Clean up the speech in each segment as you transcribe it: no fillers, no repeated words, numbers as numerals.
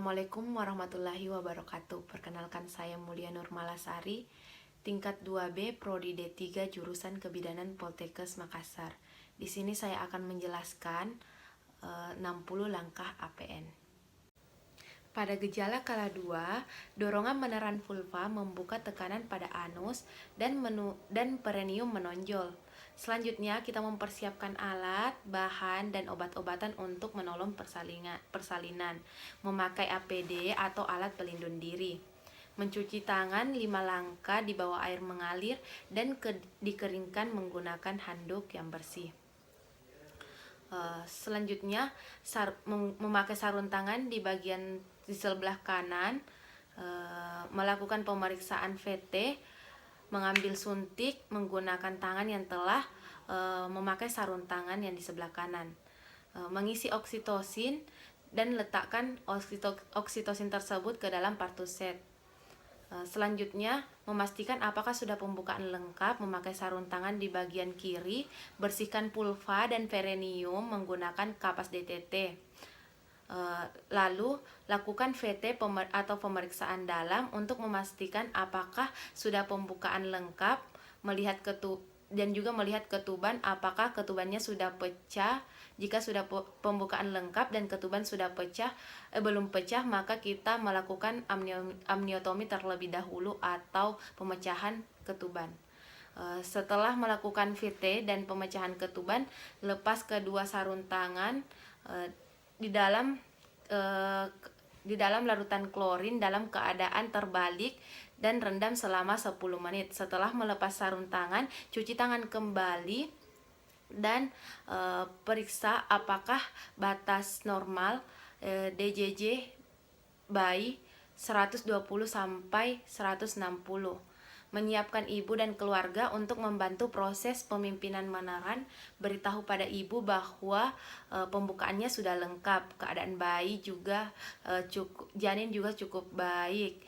Assalamualaikum warahmatullahi wabarakatuh. Perkenalkan, saya Mulia Nurmalasari, tingkat 2B, Prodi D3, jurusan Kebidanan Poltekkes Makassar. Di sini saya akan menjelaskan 60 langkah APN. Pada gejala kala 2, dorongan meneran vulva membuka tekanan pada anus dan perineum menonjol. Selanjutnya, kita mempersiapkan alat, bahan, dan obat-obatan untuk menolong persalinan, memakai APD atau alat pelindung diri, mencuci tangan 5 langkah di bawah air mengalir, dan dikeringkan menggunakan handuk yang bersih. Selanjutnya, memakai sarung tangan di bagian di sebelah kanan, melakukan pemeriksaan VT, mengambil suntik menggunakan tangan yang telah memakai sarung tangan yang di sebelah kanan, mengisi oksitosin dan letakkan oksitosin tersebut ke dalam partuset. Selanjutnya, memastikan apakah sudah pembukaan lengkap, memakai sarung tangan di bagian kiri, bersihkan vulva dan perineum menggunakan kapas DTT. Lalu lakukan VT atau pemeriksaan dalam untuk memastikan apakah sudah pembukaan lengkap, dan juga melihat ketuban apakah ketubannya sudah pecah. Jika sudah pembukaan lengkap dan ketuban sudah belum pecah, maka kita melakukan amniotomi terlebih dahulu atau pemecahan ketuban. Setelah melakukan VT dan pemecahan ketuban, lepas kedua sarung tangan di dalam larutan klorin dalam keadaan terbalik dan rendam selama 10 menit. Setelah melepas sarung tangan, cuci tangan kembali dan periksa apakah batas normal DJJ bayi 120 sampai 160. Menyiapkan ibu dan keluarga untuk membantu proses pemimpinan meneran, beritahu pada ibu bahwa pembukaannya sudah lengkap, keadaan bayi juga janin juga cukup baik.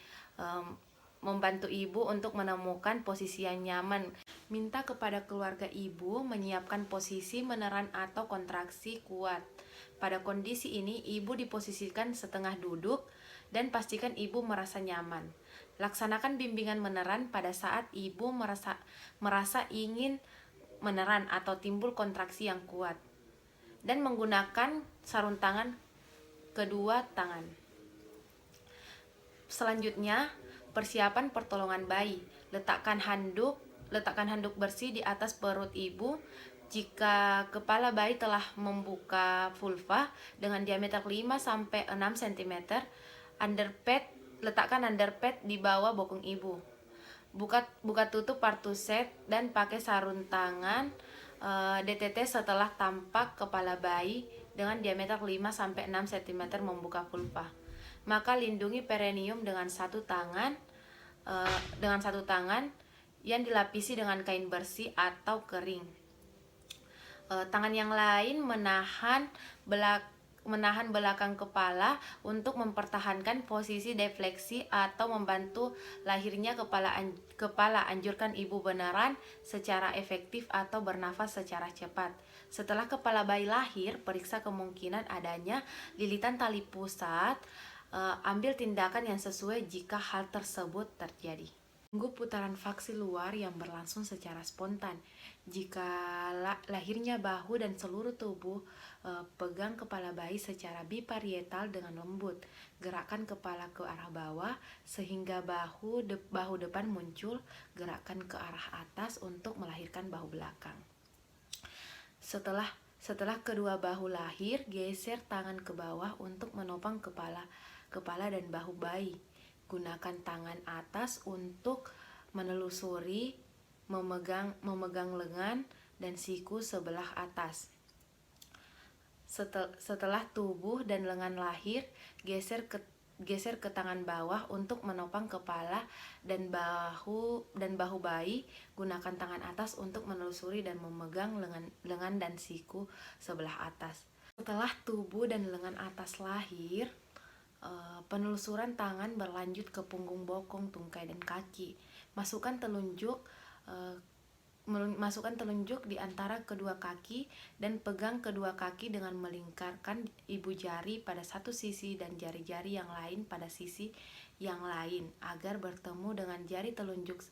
Membantu ibu untuk menemukan posisi yang nyaman. Minta kepada keluarga ibu menyiapkan posisi meneran atau kontraksi kuat. Pada kondisi ini, ibu diposisikan setengah duduk dan pastikan ibu merasa nyaman. Laksanakan bimbingan meneran pada saat ibu merasa ingin meneran atau timbul kontraksi yang kuat, dan menggunakan sarung tangan kedua tangan. Selanjutnya, persiapan pertolongan bayi. Letakkan handuk bersih di atas perut ibu. Jika kepala bayi telah membuka vulva dengan diameter 5 sampai 6 cm, letakkan underpad di bawah bokong ibu. Buka tutup partuset dan pakai sarung tangan DTT setelah tampak kepala bayi dengan diameter 5 sampai 6 cm membuka vulva. Maka lindungi perineum dengan satu tangan yang dilapisi dengan kain bersih atau kering. Tangan yang lain menahan belakang kepala untuk mempertahankan posisi defleksi atau membantu lahirnya kepala. Anjurkan ibu beneran secara efektif atau bernafas secara cepat. Setelah kepala bayi lahir, periksa kemungkinan adanya lilitan tali pusat. Ambil tindakan yang sesuai jika hal tersebut terjadi. Tunggu putaran vaksi luar yang berlangsung secara spontan. Jika lahirnya bahu dan seluruh tubuh, pegang kepala bayi secara biparietal dengan lembut. Gerakkan kepala ke arah bawah sehingga bahu depan muncul. Gerakkan ke arah atas untuk melahirkan bahu belakang. Setelah kedua bahu lahir, geser tangan ke bawah untuk menopang kepala dan bahu bayi. Gunakan tangan atas untuk menelusuri, memegang lengan dan siku sebelah atas. Setelah tubuh dan lengan lahir, geser ke tangan bawah untuk menopang kepala dan bahu bayi. Gunakan tangan atas untuk menelusuri dan memegang lengan dan siku sebelah atas. Setelah tubuh dan lengan atas lahir, penelusuran tangan berlanjut ke punggung bokong, tungkai, dan kaki. Masukkan telunjuk masukkan telunjuk di antara kedua kaki dan pegang kedua kaki dengan melingkarkan ibu jari pada satu sisi dan jari-jari yang lain pada sisi yang lain agar bertemu dengan jari telunjuk.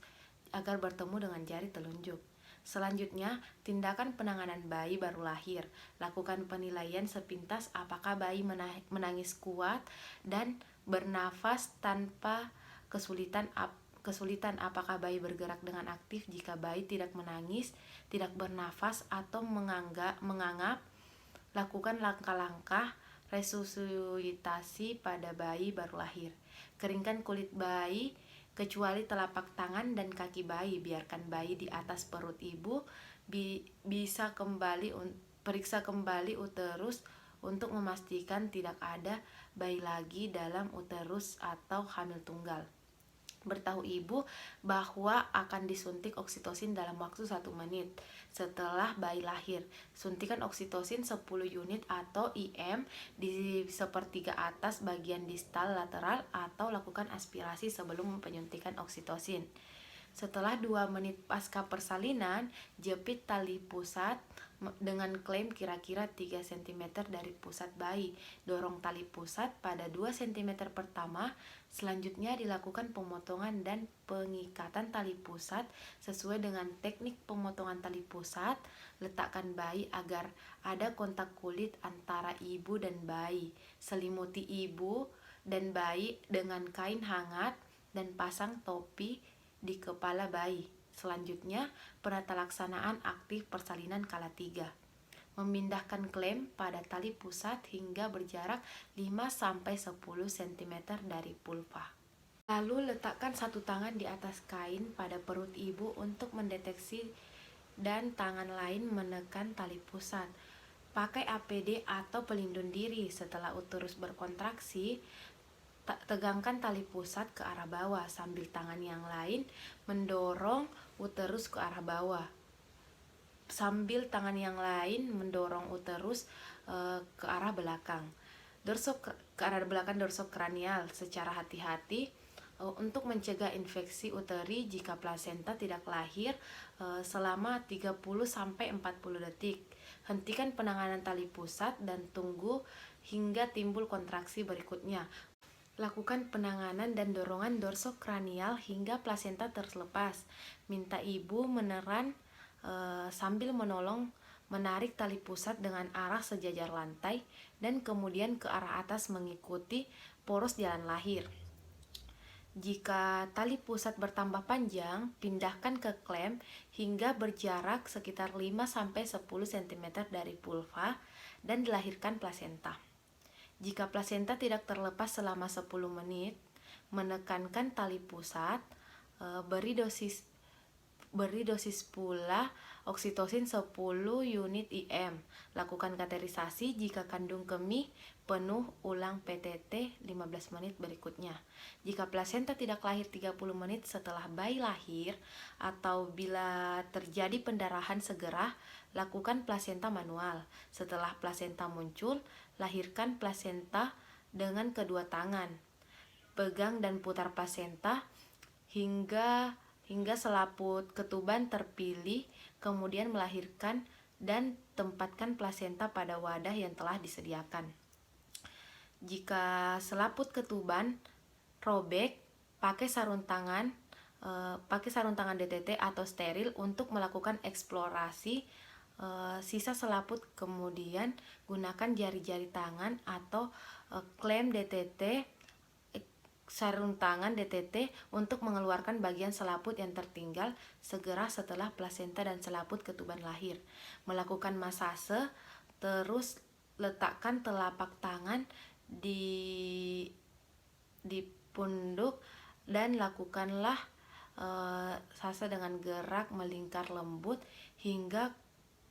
Selanjutnya, tindakan penanganan bayi baru lahir. Lakukan penilaian sepintas apakah bayi menangis kuat dan bernafas tanpa kesulitan, apakah bayi bergerak dengan aktif. Jika bayi tidak menangis, tidak bernafas atau mengangap, lakukan langkah-langkah resusitasi pada bayi baru lahir. Keringkan kulit bayi kecuali telapak tangan dan kaki bayi. Biarkan bayi di atas perut ibu. Periksa kembali uterus untuk memastikan tidak ada bayi lagi dalam uterus atau hamil tunggal. Beritahu ibu bahwa akan disuntik oksitosin dalam waktu 1 menit setelah bayi lahir. Suntikan oksitosin 10 unit atau IM di sepertiga atas bagian distal lateral atau lakukan aspirasi sebelum penyuntikan oksitosin. Setelah 2 menit pasca persalinan, jepit tali pusat dengan klem kira-kira 3 cm dari pusat bayi. Dorong tali pusat pada 2 cm pertama. Selanjutnya dilakukan pemotongan dan pengikatan tali pusat sesuai dengan teknik pemotongan tali pusat. Letakkan bayi agar ada kontak kulit antara ibu dan bayi. Selimuti ibu dan bayi dengan kain hangat dan pasang topi di kepala bayi. Selanjutnya, penata laksanaan aktif persalinan kala 3. Memindahkan klem pada tali pusat hingga berjarak 5-10 cm dari vulva. Lalu letakkan satu tangan di atas kain pada perut ibu untuk mendeteksi dan tangan lain menekan tali pusat. Pakai APD atau pelindung diri. Setelah uterus berkontraksi, tegangkan tali pusat ke arah bawah sambil tangan yang lain mendorong uterus ke arah bawah. Sambil tangan yang lain mendorong uterus ke arah belakang. Ke arah belakang dorsokranial secara hati-hati untuk mencegah infeksi uteri jika plasenta tidak lahir selama 30-40 detik. Hentikan penanganan tali pusat dan tunggu hingga timbul kontraksi berikutnya. Lakukan penanganan dan dorongan dorsokranial hingga plasenta terlepas. Minta ibu meneran sambil menarik tali pusat dengan arah sejajar lantai dan kemudian ke arah atas mengikuti poros jalan lahir. Jika tali pusat bertambah panjang, pindahkan ke klem hingga berjarak sekitar 5-10 cm dari vulva dan dilahirkan plasenta. Jika plasenta tidak terlepas selama 10 menit, menekankan tali pusat, beri dosis pula oksitosin 10 unit IM. Lakukan kateterisasi jika kandung kemih penuh, ulang PTT 15 menit berikutnya. Jika plasenta tidak lahir 30 menit setelah bayi lahir atau bila terjadi pendarahan segera, lakukan plasenta manual. Setelah plasenta muncul, lahirkan plasenta dengan kedua tangan. Pegang dan putar plasenta hingga selaput ketuban terpilih, kemudian melahirkan dan tempatkan plasenta pada wadah yang telah disediakan. Jika selaput ketuban robek, pakai sarung tangan DTT atau steril untuk melakukan eksplorasi sisa selaput. Kemudian gunakan jari-jari tangan atau klem DTT, sarung tangan DTT untuk mengeluarkan bagian selaput yang tertinggal segera setelah plasenta dan selaput ketuban lahir. Melakukan masase, terus letakkan telapak tangan di punduk dan lakukanlah sase dengan gerak melingkar lembut hingga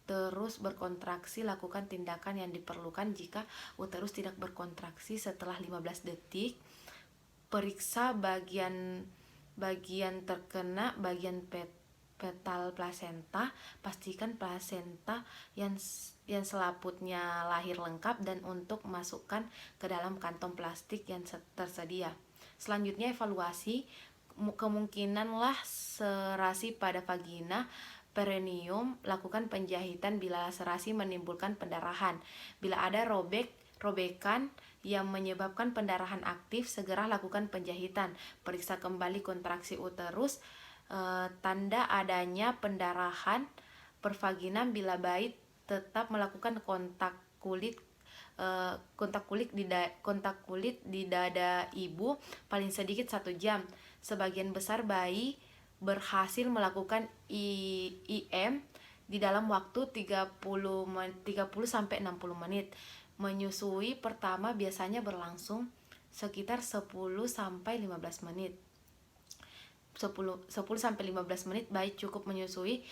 terus berkontraksi. Lakukan tindakan yang diperlukan jika uterus tidak berkontraksi setelah 15 detik. Periksa bagian terkena bagian petal plasenta. Pastikan plasenta yang selaputnya lahir lengkap dan untuk masukkan ke dalam kantong plastik yang tersedia. Selanjutnya evaluasi. Kemungkinanlah serasi pada vagina perineum, lakukan penjahitan bila laserasi menimbulkan pendarahan. Bila ada robekan yang menyebabkan pendarahan aktif, segera lakukan penjahitan. Periksa kembali kontraksi uterus, tanda adanya pendarahan pervaginam bila bayi tetap melakukan kontak kulit di dada ibu paling sedikit 1 jam. Sebagian besar bayi berhasil melakukan IM di dalam waktu 30 sampai 60 menit. Menyusui pertama biasanya berlangsung sekitar 10 sampai 15 menit. 10 sampai 15 menit bayi cukup menyusui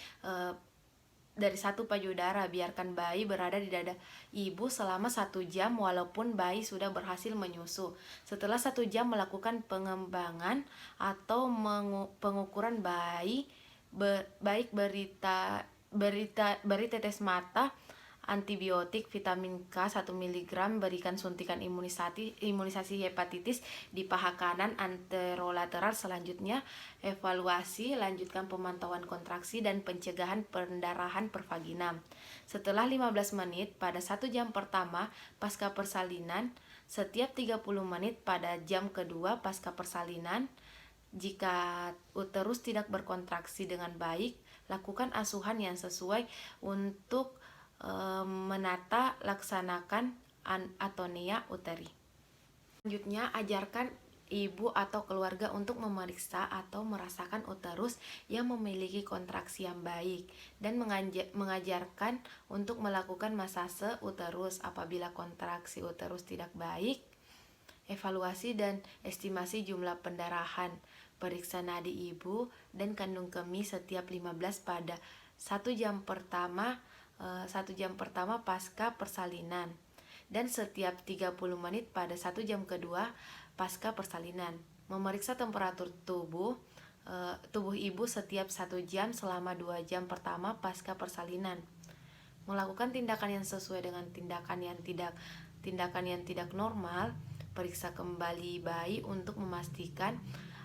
dari 1 payudara. Biarkan bayi berada di dada ibu selama 1 jam walaupun bayi sudah berhasil menyusu. Setelah 1 jam melakukan pengembangan atau pengukuran bayi, baik beri tetes mata, antibiotik, vitamin K 1 mg, berikan suntikan imunisasi hepatitis di paha kanan anterolateral. Selanjutnya evaluasi, lanjutkan pemantauan kontraksi dan pencegahan pendarahan pervaginam. Setelah 15 menit pada 1 jam pertama pasca persalinan, setiap 30 menit pada jam kedua pasca persalinan. Jika uterus tidak berkontraksi dengan baik, lakukan asuhan yang sesuai untuk menata laksanakan atonia uteri. Selanjutnya, ajarkan ibu atau keluarga untuk memeriksa atau merasakan uterus yang memiliki kontraksi yang baik, dan mengajarkan untuk melakukan masase uterus. Apabila kontraksi uterus tidak baik, evaluasi dan estimasi jumlah pendarahan. Periksa nadi ibu dan kandung kemih setiap 15 pada 1 jam pertama pasca persalinan, dan setiap 30 menit pada 1 jam kedua pasca persalinan. Memeriksa temperatur tubuh ibu setiap 1 jam selama 2 jam pertama pasca persalinan. Melakukan tindakan yang sesuai dengan tindakan yang tidak normal. Periksa kembali bayi untuk memastikan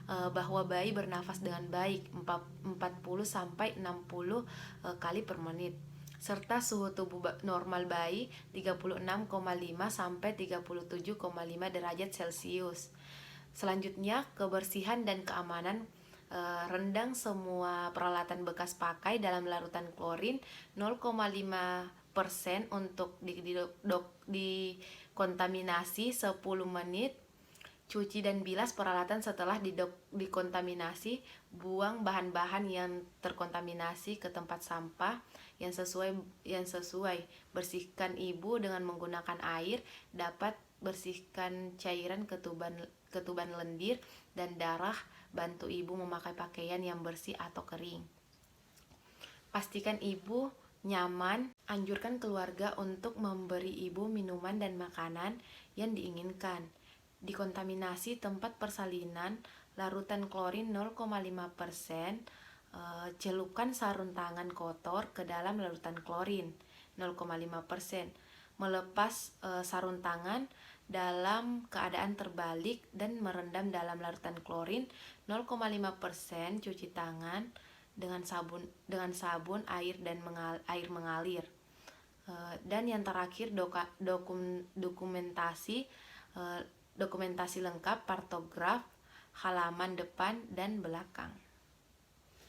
bahwa bayi bernafas dengan baik 40 sampai 60 kali per menit, serta suhu tubuh normal bayi 36,5 sampai 37,5 derajat Celcius. Selanjutnya, kebersihan dan keamanan. Rendang semua peralatan bekas pakai dalam larutan klorin 0,5% untuk dikontaminasi 10 menit. Cuci dan bilas peralatan setelah dikontaminasi. Buang bahan-bahan yang terkontaminasi ke tempat sampah yang sesuai. Bersihkan ibu dengan menggunakan air. Dapat bersihkan cairan ketuban lendir dan darah. Bantu ibu memakai pakaian yang bersih atau kering. Pastikan ibu nyaman. Anjurkan keluarga untuk memberi ibu minuman dan makanan yang diinginkan. Dikontaminasi tempat persalinan, larutan klorin 0,5%. Celupkan sarung tangan kotor ke dalam larutan klorin 0,5%. Melepas sarung tangan dalam keadaan terbalik dan merendam dalam larutan klorin 0,5%. Cuci tangan dengan sabun, air dan air mengalir. Dan yang terakhir, dokumentasi lengkap, partograf, halaman depan dan belakang.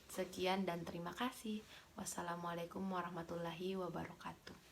Sekian dan terima kasih. Wassalamualaikum warahmatullahi wabarakatuh.